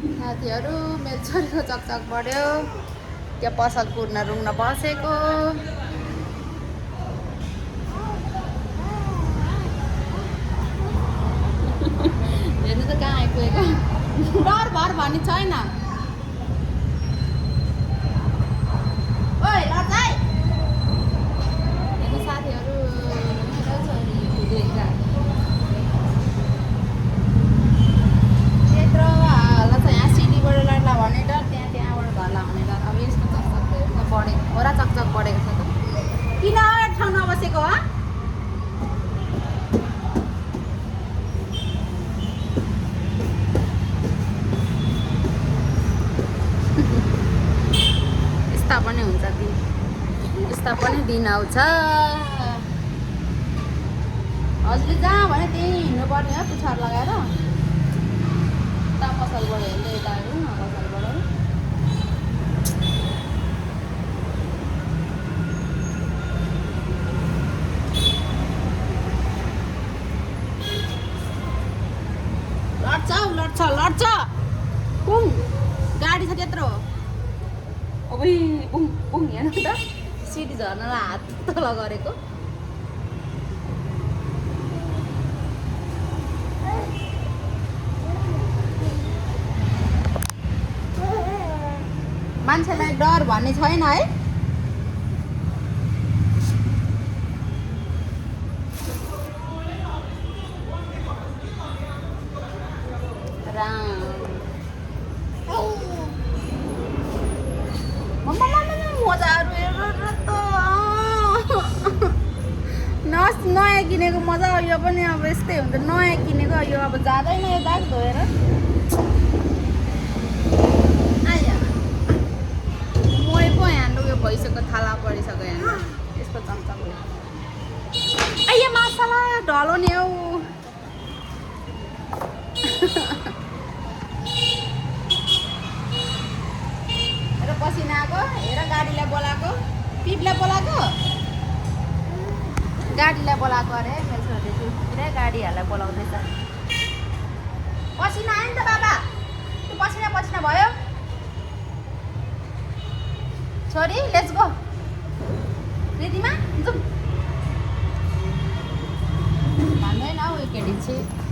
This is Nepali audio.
साथीहरू मेरो छोरीको चकचक बढ्यो त्यहाँ पसल कुर्न रुङ्न बसेको हेर्नु त कहाँ आइपुगेको डर भर भन्ने छैन ओइ लजाइ हेर्नु साथीहरू मेरो छोरी देख्दा त्यत्रो हल्ला छ यहाँ सिडीबाट लड्ला भने डर त्यहाँबाट धर्ला भने डर अब यस्तो चकचक बढेको छोरा चकचक बढेको छ त किन ठाउँ नबसेको हो यस्ता पनि हुन्छ दिन यस्ता पनि दिन आउँछ हजुरले जहाँ भने त्यहीँ हिँड्नुपर्ने हो पुछार लगाएर उता पसलबाट हेर्दै यता आयो पसलबाट लड्छ पुङ गाडी छ त्यत्रो अबै पुङ पुङ हेर्नु त सिडी झर्नलाई हात तल गरेको मान्छेलाई डर भन्ने छैन है मजाहरू हेरेर त नयाँ किनेको मजा यो पनि अब यस्तै हुन्छ नयाँ किनेको यो अब जाँदैन यो दाग धोएर मोही पो यहाँ यो भइसक्यो थाला परिसक्यो यहाँ यसको चम्चम आइया मासला ढलो नि हौ पसिना आएको हेर गाडीलाई बोलाएको पिपलाई बोलाएको गाडीलाई बोलाएको अरे मेरो छोरीले पुरै गाडीहरूलाई बोलाउँदैछ पसिना आयो नि त बाबा त्यो पसिना पसिना भयो छोरी लेट्स गो रिदिमा जाउँ भन्दैन हौ केटी चाहिँ